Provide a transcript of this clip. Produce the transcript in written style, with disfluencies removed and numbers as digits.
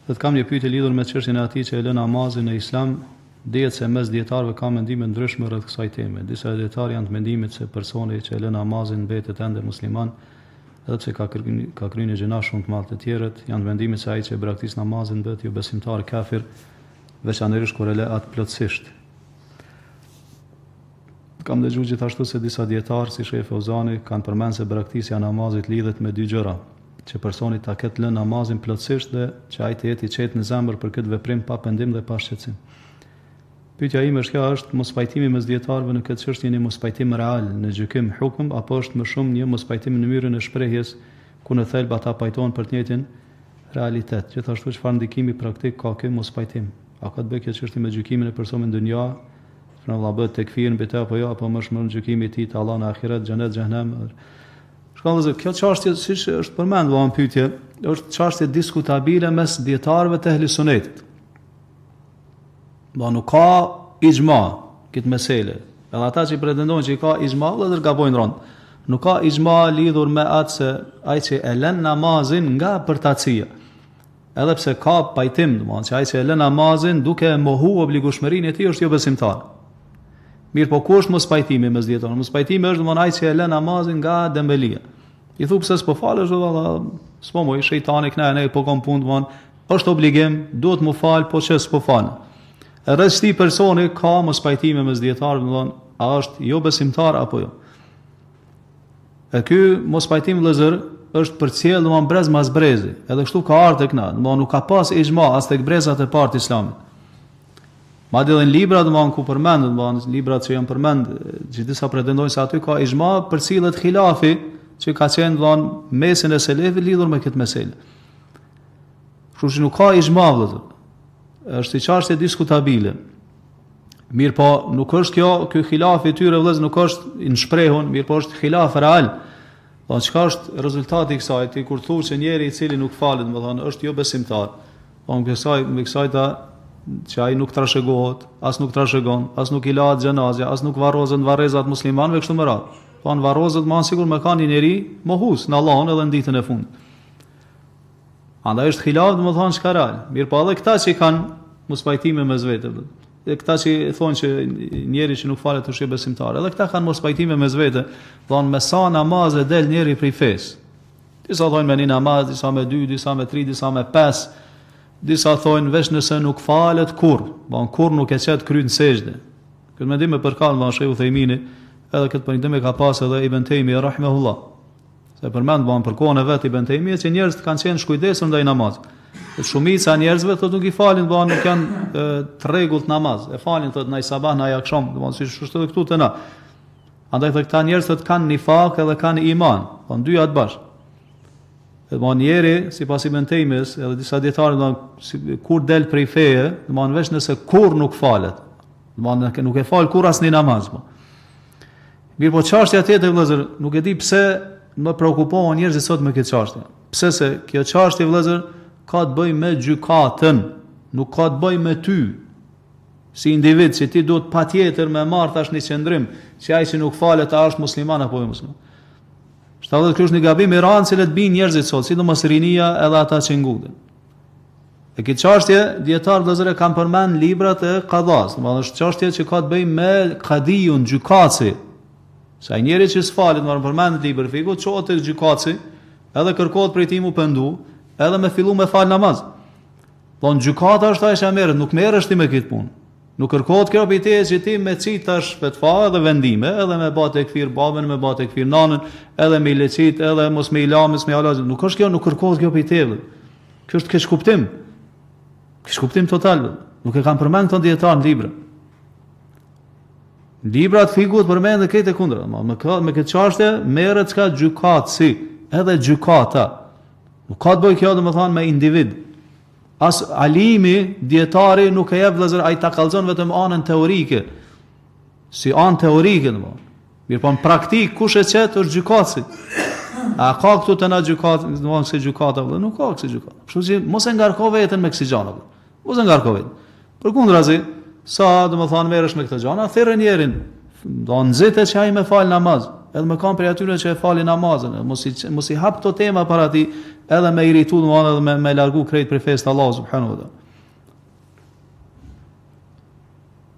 Dhe të kam një pyetje lidhur me çështjen e atij që e lë namazin në Islam. Dihet se mes dietarëve ka mendime ndryshme rreth kësaj teme. Disa dietarë janë të mendimit se personi që e lë namazin mbetet ende musliman, edhe pse ka kryer një gjëna shumë të madhe të tjerët, janë të mendimit se ai që e braktis namazin bëhet jo besimtar kafir, veçanërisht kur e lë atë plotësisht. Kam dëgjuar gjithashtu se disa dietarë si Sheh Fauzani kanë përmendur se braktisja e namazit lidhet me dy gjëra, që personi ta ketë lënë namazin plotësisht dhe që ai të jetë i qetë në zemër për këtë veprim pa pendim dhe pa shqetësim. Pyetja ime është mospajtimi mes dietarëve në këtë çështje një mospajtim real në gjykim hukm apo është më shumë një mospajtim në mënyrën e shprehjes ku në thelb ata pajtohen për të njëjtin realitet. Gjithashtu çfarë ndikimi praktik ka ky mospajtim? A ka të bëjë kjo çështje me gjykimin e personit në dunja, në vëlla bëhet tekfir mbi të apo jo, apo më shumë gjykimi i tij te Allah në ahiret, xhenet, xhenem? Shkallëzë, kjo çështje siç është përmendur në pyetje, është çështje diskutabile mes dietarëve të ehli sunetit. Nuk ka ijma këtë mesele. Edhe ata që pretendojnë që ka ijma, edhe gabojnë rënd. Nuk ka ijma lidhur me atë se ai që e lën namazin nga përtatësia. Edhe pse ka pajtim, domethënë që ai që e lën namazin duke mohu obligueshmërinë e tij është jo besimtar. Mirë, po ku është mos pajtimi mes dietarëve? Mos pajtimi është domethënë ai që e lën namazin nga dembelia. I thu pse s'po falësh, valla, s'po moj shejtani kënaqë, po kom punë, domethënë është obligim, duhet mu fal, po çes s'po fal. Rreth personi ka mos pajtime mes dietarëve, domethënë a është jo besimtar apo jo. E ky mos pajtim vëllazër është përcjell domethënë brez mas brezi. Edhe kështu ka ardhur tek na, domethënë nuk ka pas ijma as tek brezat e parë të Islamit. Madje edhe në libra domethënë ku përmendet, domethënë librat që janë përmend, që disa pretendojnë se aty ka ijma, përcillet khilafi që ka qenë domethënë mesin e selefit lidhur me këtë meselë. Kështu që nuk ka ijma vëllazër. Është i çështje diskutabile. Mirë po, nuk është ky khilaf i tyre vëllezër nuk është i shprehur, mirë po është khilaf real. Do çka është rezultati i kësaj? Ti kur thua se njeri i cili nuk falet, domethënë është jo besimtar. Po me kësaj që ai nuk trashëgohet, as nuk trashëgon, as nuk i lahet xhenazja, as nuk varrozen varrezat muslimanëve kështu me radhë. Po an varrozet më sigur me kanë një njeri mohus në Allahun edhe në ditën e fundit. Andaj është khilaf, domethënë çka real. Mirë po edhe këta që kanë mospajtime mes vetëve. Dhe këta që thonë që njeri që nuk falet është besimtar, edhe këta kanë mospajtime mes vete, thonë me sa namaz e del njeri prej fesë. Disa thonë me një namaz, disa me 2, disa me 3, disa me 5. Disa thonë veç nëse nuk falet kur, kur nuk e qet kryen sejdë. Këtë mendim e përkallë nga Sheikh Uthejmini, edhe këtë mendim e ka pas edhe Ibn Taymi rahimahullah. Se përmend për kohën e vet Ibn Taymi që njerëzit kanë qenë shkujdesur ndaj namazit. Shumica e njerëzve thotë nuk i falin, nuk janë të rregullt namaz. E falin thotë ndaj sabah, ndaj akşam, domethënë siç është edhe këtu te na. Andaj thotë këta njerëz thotë kanë nifak edhe kanë iman, dy atë bash. Edhe njeri sipas Ibn Taymis edhe disa dietarë kur del prej feje, domethënë veç nëse kur nuk falet. Domethënë nuk e fal kur asnjë namaz. Mirë po çështja tjetër vëllazër, nuk e di pse më shqetësohen njerëzit sot me këtë çështje. Pse se kjo çështje vëllazër ka të bëjë me gjykatën, nuk ka të bëjë me ty. Si individ që ti duhet patjetër me marr tash një qendrim, që ai që nuk falet a është musliman apo jo musliman. Shtatë kjo është një gabim i rëndë që let bin njerëzit sot, sidomos rinia edhe ata që ngulën. E këtë çështje dietar vëllezër kanë përmend librat e qadhas, domethënë është çështje që ka të bëjë me qadiun, gjykatësi. Sa ai njeri që s'falet, më përmend libër fiku, çohet tek gjykatësi, edhe kërkohet prej tij mu pendu, edhe me fillu me fal namaz. Po në gjykata është ajo që merret, nuk merresh ti me këtë punë. Nuk kërkohet kjo prej teje që ti me citash fetva edhe vendime, edhe me bë tekfir babën, me bë tekfir nanën, edhe me leçit, edhe mos me ilamis, me alaz. Nuk është kjo, nuk kërkohet kjo prej teje. Kjo është keq kuptim. Keq kuptim total. Nuk e kanë përmend këto dietar në libra. Librat fikut përmendën këtë e kundra. Me këtë çështje merret çka gjykatësi, edhe gjykata. Nuk ka të bëjë kjo domethënë me individ. As alimi, dietari nuk e jep vëllazër, ai ta kallzon vetëm anën teorike. Si anë teorike domethënë. Mirë po në praktik kush e çet është gjykatësi. A ka këtu të na gjykatë, domethënë se gjykata vëllazër, nuk ka kësi gjykata. Kështu që mos e ngarko veten me kësi gjëra. Mos e ngarko veten. Përkundrazi, sa domethënë merresh me këtë gjëra, thirrën njerin, do nxitet që ai me fal namaz. Edhe më kanë prej atyre që e falin namazën, mos i hap këto tema para ti, edhe me iritu, edhe me largu krejt për fesë të Allah subhanahu wa taala.